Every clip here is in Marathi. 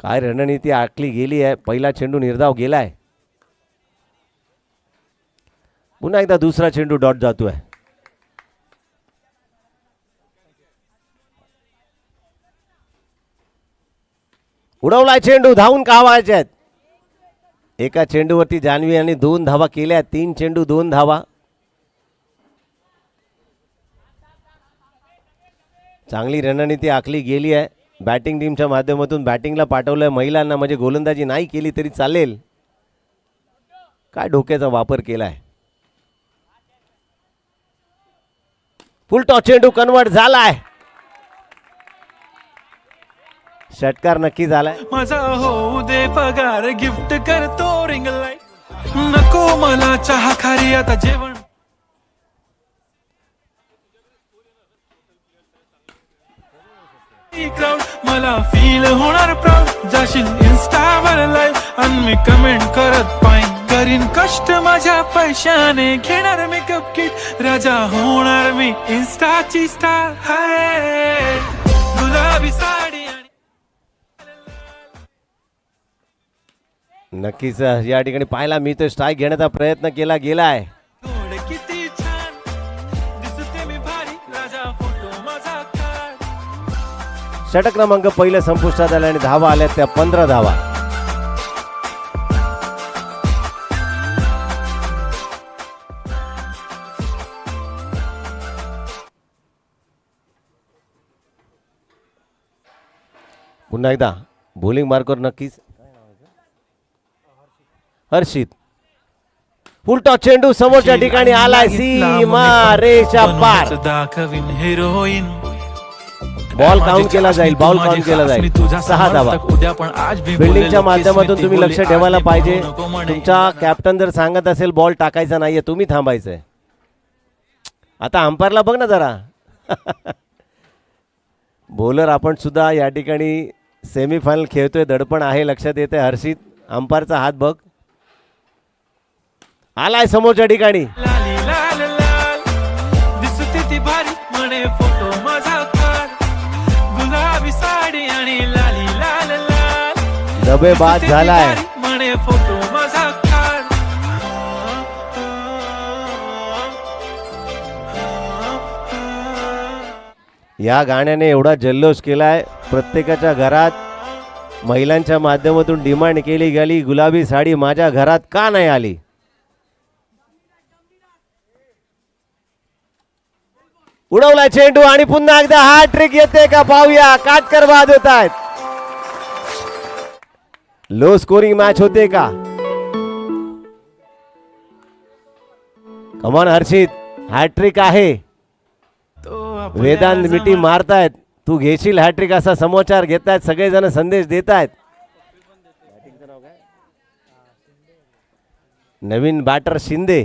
काय रणनीती आखली गेली आहे. पहिला चेंडू निर्धाव गेलाय. पुन्हा एकदा दुसरा चेंडू डॉट जातोय. उडवलाय चेंडू. धावून कावायचे आहेत. एका चेंडूवरती जान्हवी यांनी 2 धावा केल्या. 3 चेंडू 2 धावा. चांगली रणनीती आखली गेली आहे. बॅटिंग टीमच्या माध्यमातून बॅटिंगला पाठवलंय महिलांना, म्हणजे गोलंदाजी नाही केली तरी चालेल. काय डोक्याचा वापर केलाय. फुल टॉस चेंडू कन्वर्ट झालाय. षटकार नक्की झालाय. माझा होऊ दे पगार, गिफ्ट करतो रिंग लाईट. नको मला चहा खारी, आता जेवण. क्राऊड मला फील होणार प्राऊड. जाशील इन्स्टावर लाईव्ह आणि मी कमेंट करत पाहिन. करीन कष्ट माझ्या पैशाने, घेणार मेकअप किट. राजा होणार मी इन्स्टाची स्टार. हाय गुलाबी साडी. नक्कीच या ठिकाणी पाहायला मी तो स्ट्राईक घेण्याचा प्रयत्न केला गेलाय. किती छान दिसते मी भारी, राजा फोटो माझा काढ. षटक क्रमांक पहिलं संपुष्टात आलं आणि धावा आल्या त्या 15 धावा. पुन्हा एकदा बॉलिंग मार्कवर नक्कीच हर्षित. फुल टॉस चेंडू समोरच्या ठिकाणी आलाय. सीमा रेषा पार. दाखवीन हिरोईन. बॉल काउंट केला जाईल. बॉल काउंट केला जाईल. 6 धावा. बिल्डिंगच्या माध्यमातून तुम्ही लक्ष ठेवायला पाहिजे. तुमचा कॅप्टन जर सांगत असेल बॉल टाकायचा नाहीये, तुम्ही थांबायचंय. आता अंपायरला बघ ना जरा. बॉलर आपण सुद्धा या ठिकाणी सेमीफायनल खेळतोय, दडपण आहे, लक्षात येते. हर्षित अंपायरचा हात बघ. आलाय समोरच्या ठिकाणी. दिसते ती भारी, म्हणे फोटो माझा काढ. गुलाबी साडी आणि लाली लाल लाल. डबे बाद झालाय. म्हणे फोटो माझा काढ. या गाण्याने एवढा जल्लोष केलाय. प्रत्येकाच्या घरात महिलांच्या माध्यमातून डिमांड केली गेली, गुलाबी साडी माझ्या घरात का नाही आली. उडवला चेंडू आणि पुन्हा एकदा हॅट्रिक येते का पाहूया. काटकर बाद होत आहेत. लो स्कोरिंग मॅच होते का. कमान हर्षित, हॅट्रिक आहे. वेदांत मिठी मारतायत. तू घेशील हॅट्रिक असा समाचार घेतायत सगळेजण, संदेश देत आहेत. नवीन बॅटर शिंदे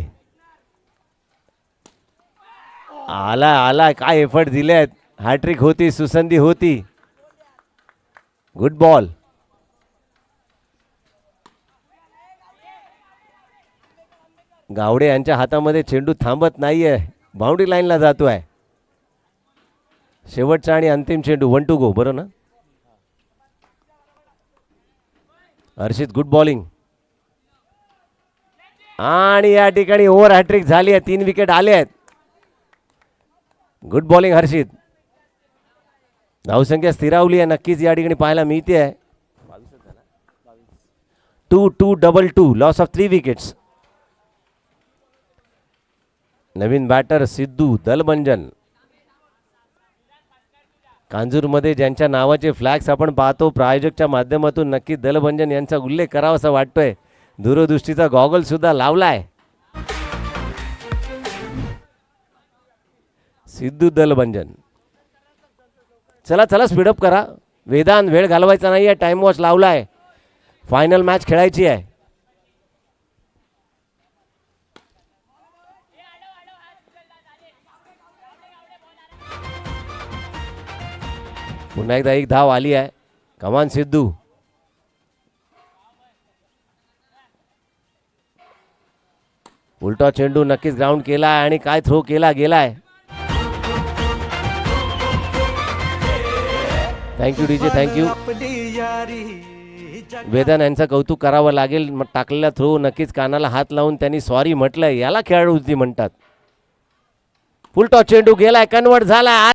आला. काय एफर्ट दिले आहेत. हॅट्रिक होती, सुसंधी होती. Good ball. गावडे यांच्या हातामध्ये चेंडू थांबत नाहीये. बाउंड्री लाईनला जातोय. शेवटचा आणि अंतिम चेंडू. 1 to go. बरं ना. हर्षित गुड बॉलिंग. आणि या ठिकाणी ओव्हर हॅट्रिक झाली आहे. 3 विकेट आले आहेत. गुड बॉलिंग हर्षित. धावसंख्या स्थिरावली आहे. नक्कीच या ठिकाणी पाहायला मिळते आहे. 2-2-2-2. Loss of 3 wickets. नवीन बॅटर सिद्धू दलबंजन. कांजूरमध्ये ज्यांच्या नावाचे फ्लॅग्स आपण पाहतो प्रायोजकच्या माध्यमातून, नक्की दलबंजन यांचा उल्लेख करावा असा वाटतोय. दूरदृष्टीचा गॉगल सुद्धा लावलाय. सिद्धू दलबंजन. चला स्पीडअप करा. वेदांत वेळ घालवायचा नाहीये. टाइम वॉच लावलाय. फायनल मॅच खेळायची आहे. पुन्हा एकदा 1 धाव आली आहे. कमान सिद्धू. उलटा चेंडू नक्कीच ग्राउंड केला आणि काय थ्रो केला गेलाय. Thank you DJ, thank you. वेदांत यांचं कौतुक करावं लागेल. टाकलेला थ्रो नक्कीच कानाला हात लावून त्यांनी सॉरी म्हटलंय. याला खेळाडू म्हणतात. फुल टॉस चेंडू गेलाय, कन्वर्ट झाला.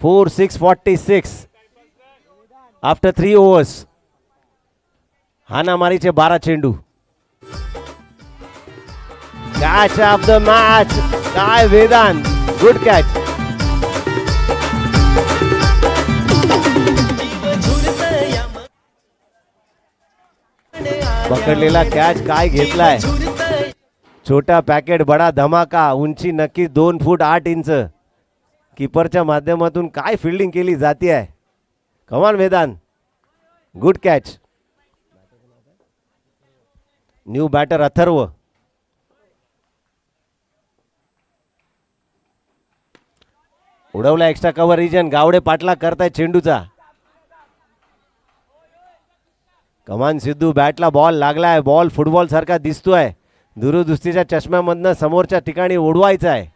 Four 646 after 3 overs. हाणामारीचे 12 चेंडू. Catch of the match. काय वेदांत, गुड कॅच. पकडलेला कॅच काय घेतलाय. छोटा पॅकेट बडा धमाका. उंची नक्की 2 फूट 8 इंच. कीपरच्या माध्यमातून काय फिल्डिंग केली जाते आहे. कमान Vedant, good catch. New batter Atharva. उडवला एक्स्ट्रा कव्हर रिजन. गावडे पाटला करताय चेंडूचा. कमान सिद्धू, बॅटला बॉल लागलाय. बॉल फुटबॉल सारखा दिसतोय. दूरदृष्टीच्या चष्म्यामधनं समोरच्या ठिकाणी उडवायचा आहे.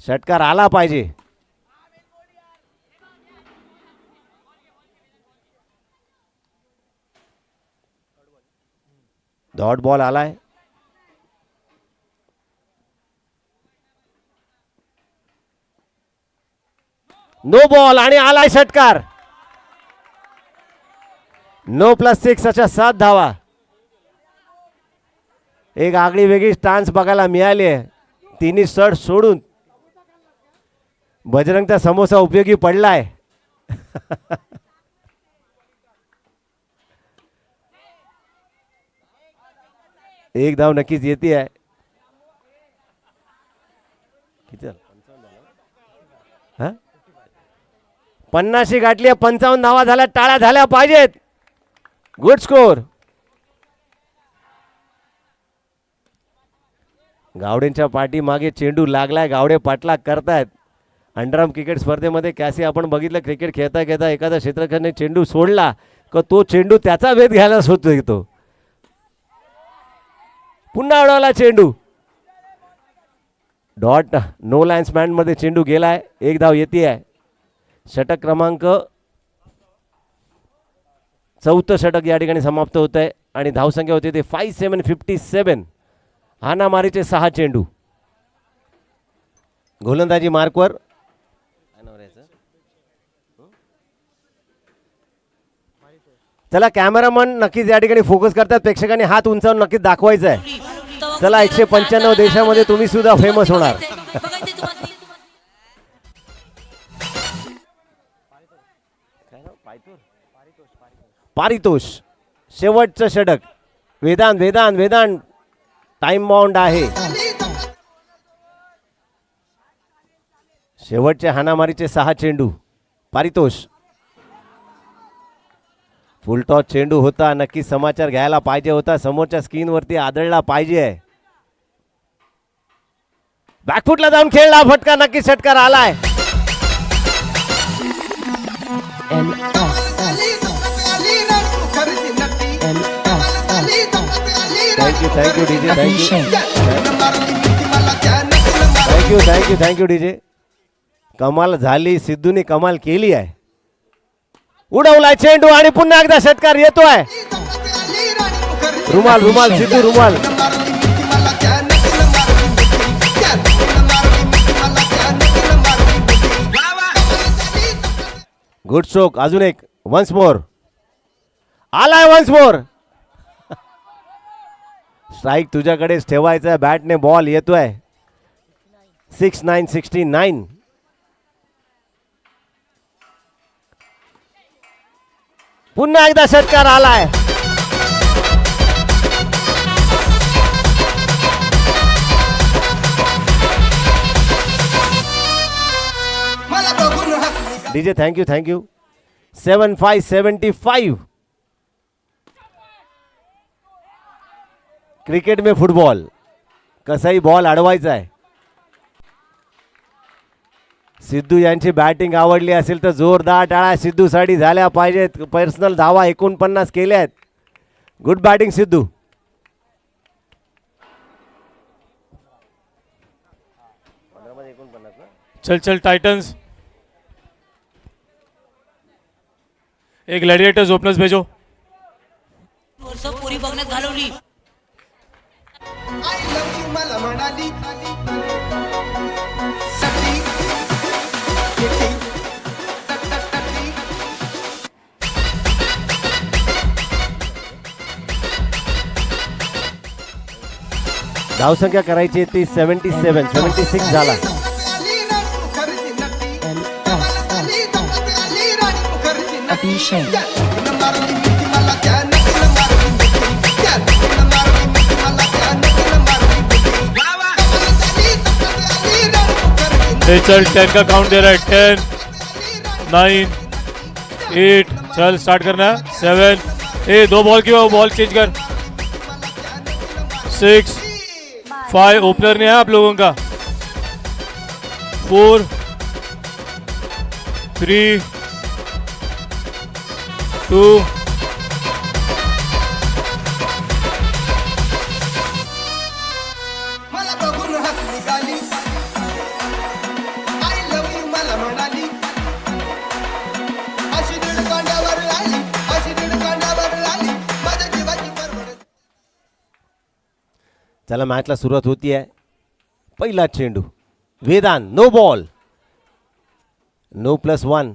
षटकार आला पाहिजे. डॉट बॉल आलाय. नो बॉल आणि आलाय षटकार. 9+6 अशा 7 धावा. एक आगळी वेगळी स्टान्स बघायला मिळाली आहे. तिन्ही शट सोडून बजरंगचा समोसा उपयोगी पडलाय. एक धाव नक्कीच येते आहे. किती 50 गाठली. 55 धावा झाल्या. टाळ्या झाल्या पाहिजेत. Good score. गावडेंच्या पाठीमागे चेंडू लागलाय. गावडे पाटला करतायत. अंडरआर्म क्रिकेट स्पर्धेमध्ये कॅसी आपण बघितलं, क्रिकेट खेळता खेळता एखादा क्षेत्ररक्षकाने चेंडू सोडला का तो चेंडू त्याचा वेध घ्यायला होतो येतो. पुन्हा उडवला चेंडू. डॉट नो लाईन्स मॅन मध्ये चेंडू गेलाय. एक धाव येते आहे. षटक क्रमांक 4थं षटक या ठिकाणी समाप्त होत आहे आणि धावसंख्या होती ते 5757. हाणामारीचे 6 चेंडू. गोलंदाजी मार्कवर. चला कॅमेरामन नक्कीच या ठिकाणी फोकस करतात. प्रेक्षकांनी हात उंचावून नक्कीच दाखवायचा आहे. चला 195 देशामध्ये तुम्ही सुद्धा फेमस होणार. पारितोष शेवटचं षटक. वेदांत वेदांत वेदांत टाइम बाउंड आहे. शेवटचे हाणामारीचे 6 चेंडू. पारितोष फुलटॉस चेंडू होता, नक्की समाचार घ्यायला पाहिजे होता, समोरच्या स्क्रीनवरती आदळला पाहिजे. बॅकफुटला जाऊन खेळला, फटका, नक्की षटकार आलाय. Thank you DJ, thank you DJ. कमाल झाली, सिद्धूने कमाल केली आहे. उडवलाय चेंडू आणि पुन्हा एकदा षटकार येतोय. रुमाल सिद्धू रुमाल. Good stroke. अजून एक, वन्स मोर आलाय, वन्स मोर. स्ट्राईक तुझ्याकडेच ठेवायचा. बॅटने बॉल येतोय. 69. पुन्हा एकदा षटकार आलाय. DJ thank you. 75. क्रिकेट में फुटबॉल, कसाही बॉल अडवायचा आहे. सिद्धू यांची बॅटिंग आवडली असेल तर जोरदार टाळ्या सिद्धूसाठी झाल्या पाहिजेत. पर्सनल धावा 49 केल्या आहेत. Good batting Sidhu. चल टाइटन्स, एक ग्लॅडिएटर्स ओपनर्स भेजो. वर्ष पोरी बघण्यात घालवली. मला म्हणाली धावसंख्या करायची ती 76 झाला. चल 10 का काउंट दे रहा है. 10, 9, 8. चल स्टार्ट करना है. 7. दो बॉल की बॉल चेंज कर. 6, 5. ओपनर नहीं है आप लोगों का. 4, 3, 2. मला बघून हसली गाली. आय लव्ह यू मला म्हणाली. अशी दीड कांड्यावर आली, माझ्या जीवाची परवड. चला मॅचला सुरुवात होती आहे. पहिला चेंडू, Vedant, no ball, no +1.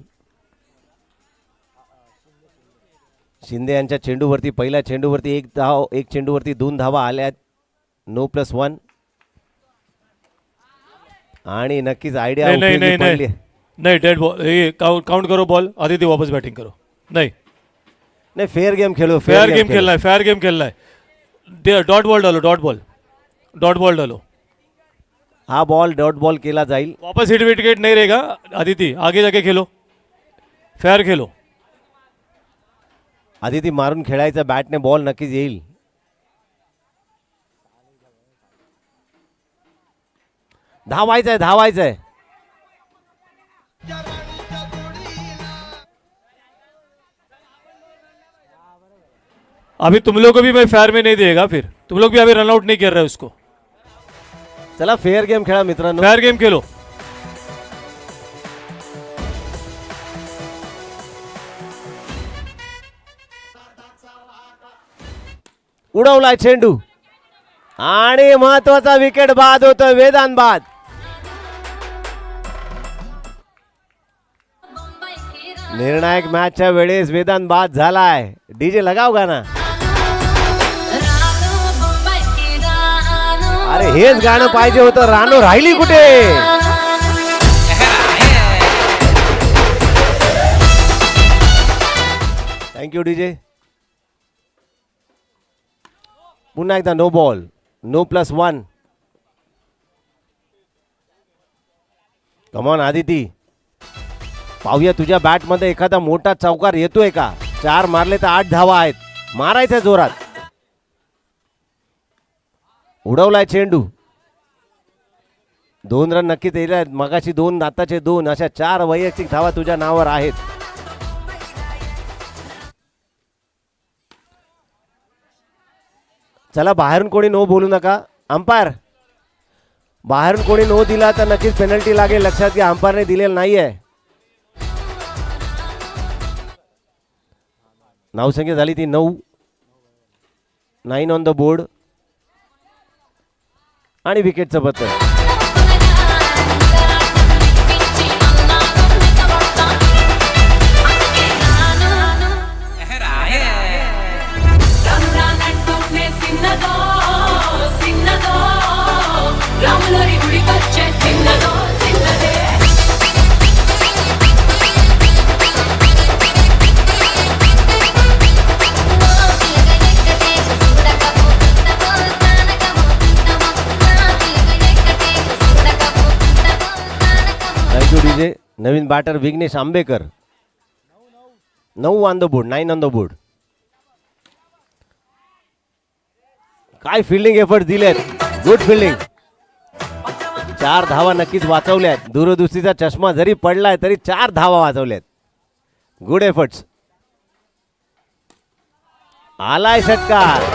Shinde यांच्या चेंडूवरती, पहिल्या चेंडूवरती एक धाव, एक चेंडूवरती 2 धावा आल्यात. नो +1. आणि नक्कीच आयडिया पडली. नहीं डेड बॉल. ये काउंट करो बॉल. आदित्य वापस बैटिंग करो. नहीं fair game Khelo. Fair game खेलना है. डॉट बॉल डालो. हा बॉल डॉट बॉल केला जाईल. वापस हिट विकेट नहीं रहेगा. आदित्य आगे जाके खेलो. फेयर खेलो. आदिती मारून खेळायचा. बॅटने बॉल नक्कीच येईल. धावायचंय. अभी तुम लोग को भी मैं फेयर में नहीं देगा. फिर तुम लोग भी अभी रन आउट नहीं कर रहे उसको. चला फेयर गेम खेळा मित्रांनो. Fair game Khelo. उडवलाय चेंडू आणि महत्वाचा विकेट बाद होतोय. वेदांत बाद. निर्णायक मॅचच्या वेळेस वेदांत बाद झालाय. डीजे लगाव गाणं. अरे हेच गाणं पाहिजे होतं. रानो राहिली कुठे. Thank you DJ. पुन्हा एकदा no ball, no +1. Come on, Aditi तुझ्या बॅटमध्ये एखादा मोठा चौकार येतोय का. 4 मारले तर 8 धावा आहेत. मारायचं जोरात. उडवलाय चेंडू. 2 रन नक्कीच येईल. मगाशी 2, आताचे 2, अशा 4 वैयक्तिक धावा तुझ्या नावावर आहेत. चला, बाहेरून कोणी नो बोलू नका. अंपायर, बाहेरून कोणी नो दिला तर नक्कीच पेनल्टी लागेल. लक्षात घ्या, अंपायरने दिलेलं नाहीये. नावसंख्या झाली ती 9. 9 ऑन द बोर्ड आणि विकेटचं पत्र. Thank you DJ. नवीन batter Vighnesh Ambekar. 9 on the board. 9 on the board. काय फिल्डिंग एफर्ट दिलेत. Good fielding. 4 धावा नक्कीच वाचवल्यात. दूरदृष्टीचा चष्मा जरी पडलाय तरी 4 धावा वाचवल्यात. Good efforts. आलाय षटकार.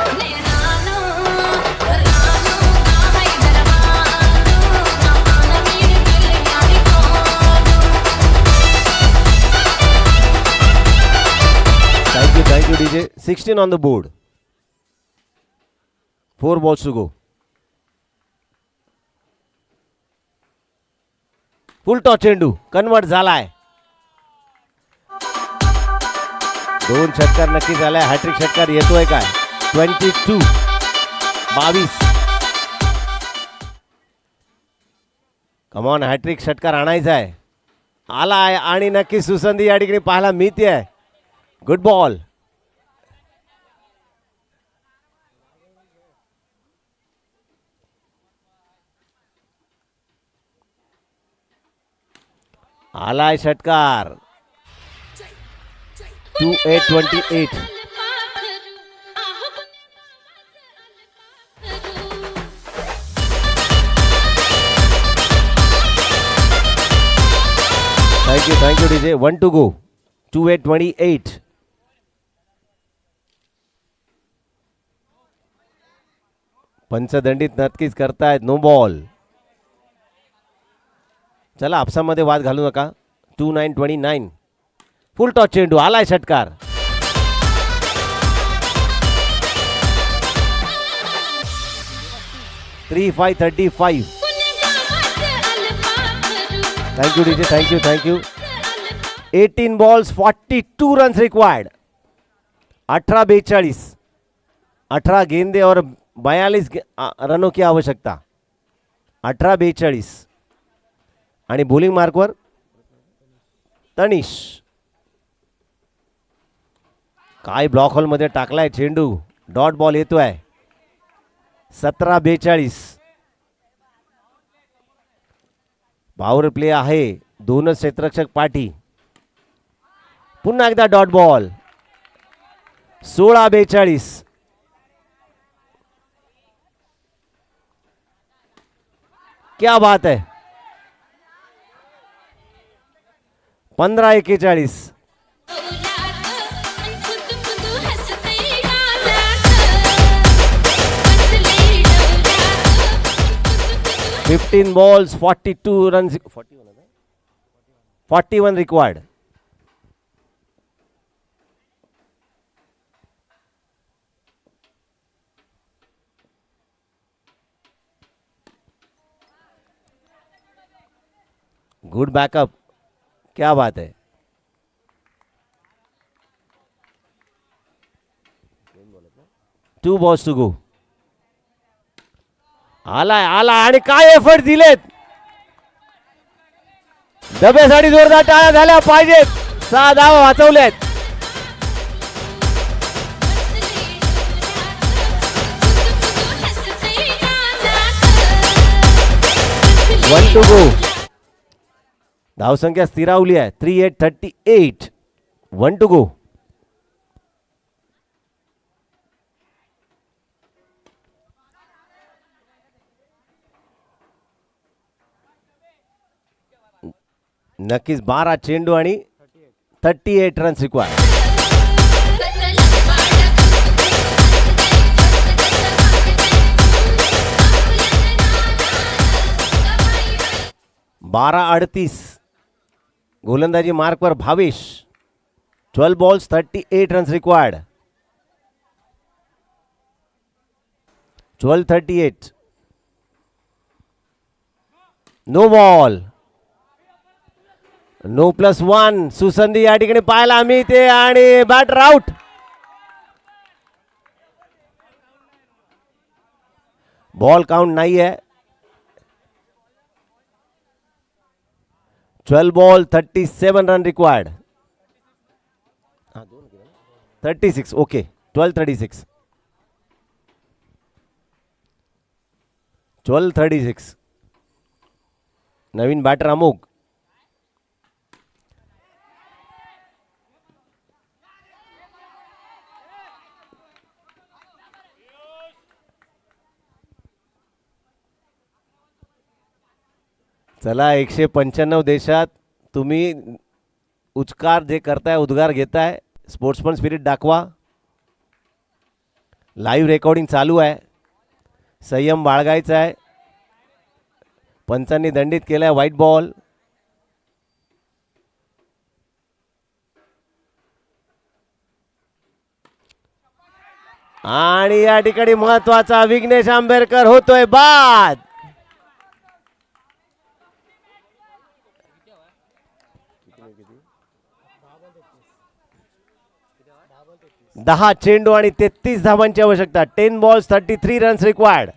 Thank you DJ. 16 on the board. 4 balls to go. Full toss चेंडू कन्वर्ट झालाय. 2 षटकार नक्की झालाय. हॅट्रिक षटकार येतोय काय. 22. कमॉन, हॅट्रिक षटकार आणायचा आहे. आलाय आणि नक्की सुसंधी या ठिकाणी पाहायला मिळते. Good ball. आलाय षटकार. 28-28. Thank you DJ. 1 to go. 28-28. पंचदंडित नक्कीच करतायत. No ball. चला, आपसामध्ये वाद घालू नका. 29-29. फुल टॉस चेंडू. आलाय षटकार. $3-5, 35. Thank you DJ. Thank you. 18 balls, 42 runs required. 18-42. 18 गेंदे और 42 रनों की आवश्यकता. 18-42. आणि बॉलिंग मार्कवर तनिष. काय ब्लॉक होलमध्ये टाकलाय चेंडू. डॉट बॉल येतोय. 17-42. पॉवर प्ले आहे. 2 क्षेत्ररक्षक पाठी. पुन्हा एकदा डॉट बॉल. 16-42. क्या बात है. 15-41. $15 balls, 42 runs. 41 required. Good backup. क्या बात है. Two balls to go. आलाय आणि काय एफर्ट दिलेत. डब्यासाठी जोरदार टाळ्या झाल्या पाहिजेत. 6 धावा वाचवल्यात. 1 to go. धावसंख्या स्थिरावली आहे. 38-38. 1 to go. नक्कीच 12 चेंडू आणि 38 रन्स रिक्वायर्ड. बारा 38 गोलंदाजी मार्कवर Bhavesh. 12 balls 38 runs required. 12:38. No ball. No +1. सुसंधी या ठिकाणी पाहायला आम्ही ते आणि बॅटर आउट. बॉल काउंट नाही आहे. 12 ball 37 रन रिक्वायर्ड. 36. ओके 12:36. 12:36. नवीन बॅटर अमोघ. चला 195 देशात तुम्ही उच्चार जे करताय, उद्गार घेताय, स्पोर्ट्समन स्पिरिट दाखवा. लाईव्ह रेकॉर्डिंग चालू आहे. संयम बाळगायचा आहे. पंचांनी दंडित केलाय व्हाईट बॉल. आणि या ठिकाणी महत्वाचा विघ्नेश आंबेडकर होतोय बाद. 10 चेंडू आणि 33 धावांची आवश्यकता. 10 balls 33 रन्स रिक्वायर्ड.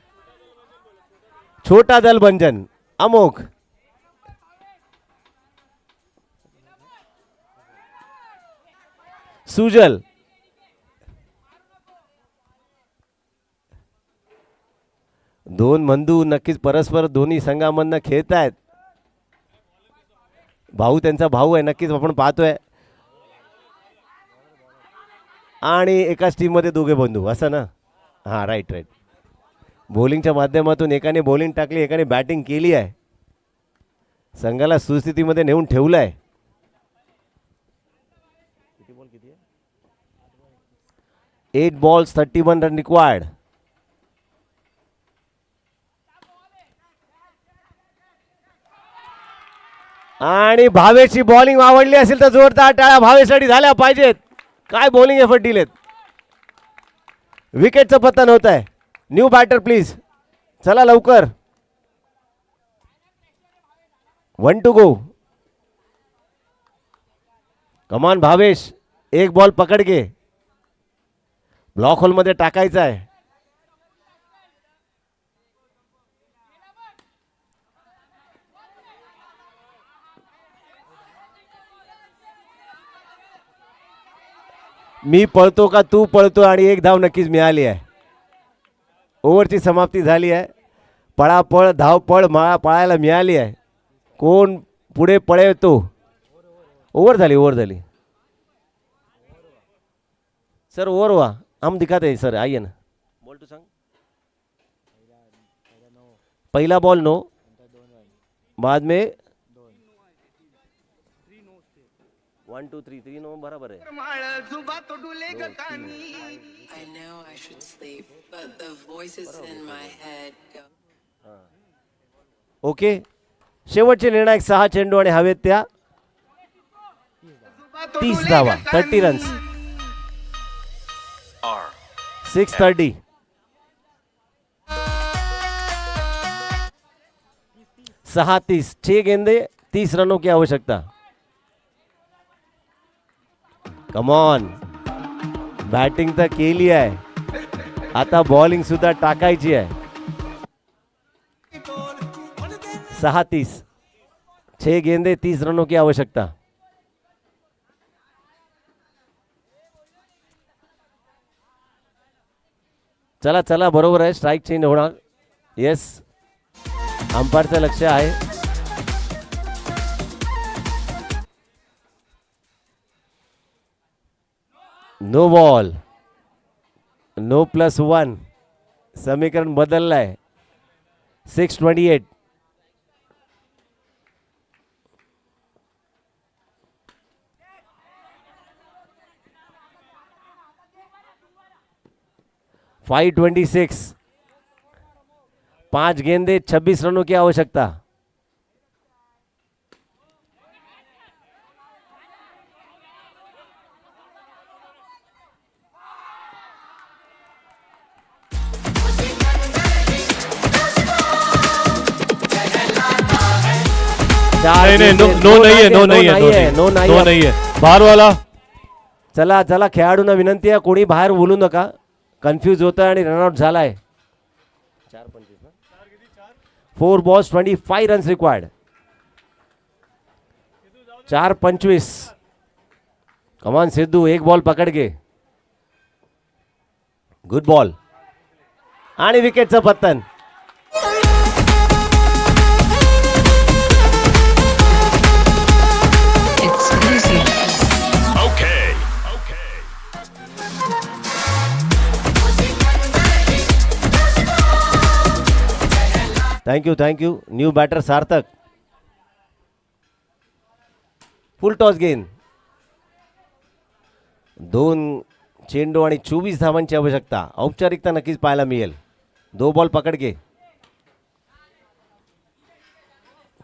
छोटा दलभंजन अमोघ. सुजल. दोन बंधू नक्कीच परस्पर दोन्ही संघामधनं खेळत आहेत. भाऊ त्यांचा भाऊ आहे, नक्कीच आपण पाहतोय. आणि एकाच टीममध्ये दोघे बंधू असं ना. हां राईट राईट. बॉलिंगच्या माध्यमातून एकाने बॉलिंग टाकली, एकाने बॅटिंग केली आहे. संघाला सुस्थितीमध्ये नेऊन ठेवलं आहे. 8 balls 31 रन रिक्वायर्ड. आणि भावेची बॉलिंग आवडली असेल तर जोरदार टाळ्या भावेसाठी झाल्या पाहिजेत. काय बॉलिंग एफर्ट दिलेत. विकेटचं पतन होत आहे. New batter please. चला लवकर. 1 to go. कमान भावेश. एक बॉल पकड घे. ब्लॉक होल मध्ये टाकायचा आहे. मी पळतो का तू पळतो आणि एक धाव नक्कीच मिळाली आहे. ओव्हरची समाप्ती झाली आहे. पळापळ धावपळ पळायला मिळाली आहे. कोण पुढे पळतो. ओव्हर झाली. सर ओव्हर हुआ. हम दिखाते हैं सर. आइए ना. बॉल टू सांग. पहला बॉल नो. बाद में 1 2 3 3 नो बराबर है. I know I should sleep, but the voices in my head go. Okay. शेवटचे निर्णायक 6 चेंडू आणि हवेत त्या 30 धावा. 30 रन्स. 6:30. 6:30. 6 गेंदे 30 रनों की आवश्यकता. कमॉन. बॅटिंग तर केली आहे, आता बॉलिंग सुद्धा टाकायची आहे. 6:30. 6 गेंदे 30 रनों की आवश्यकता. चला चला बरोबर आहे. स्ट्राईक चेंज होणार. येस अंपायरचं लक्ष आहे. No ball. नो +1. समीकरण बदललंय. 6:28. 526, 5 गेंदे 26 रनों की आवश्यकता। नहीं नहीं, नो नो नहीं है, नो नहीं है, नो नहीं, नो नहीं है, बाहर वाला। चला चला, खेळाडूंना विनंती आहे, कोणी बाहेर बोलू नका, कन्फ्यूज होतं आणि रनआउट झालाय। 4 balls 25 रन्स रिक्वायर्ड। 4-25। कमान सिद्धू, एक बॉल पकड घे, गुड बॉल आणि विकेटचं पतन। Thank you new batter Sarthak. Full toss गेंद, 2 चेंडू आणि 24 धावांची आवश्यकता। औपचारिकता नक्कीच पाहायला मिळेल। 2 बॉल पकड घे,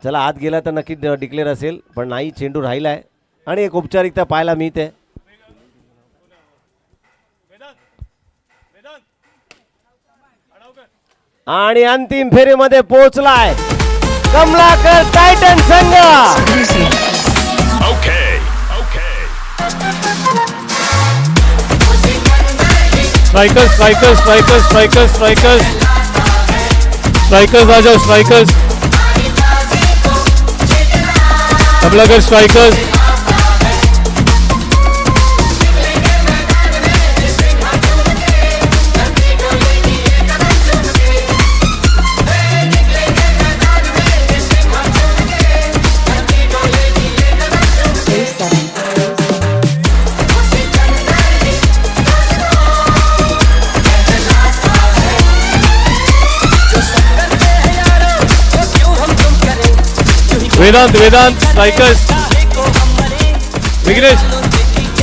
चला आत गेला तर नक्कीच डिक्लेअर असेल, पण नाही, चेंडू राहिलाय आणि एक औपचारिकता पाहायला मिळते। आणि अंतिम फेरीमध्ये पोहोचलाय कमलाकर टायटन संघ। Strikers strikers strikers strikers strikers strikers आ जाओ, strikers, Kamalakar strikers. Vedant Vedant strikers, Vighnesh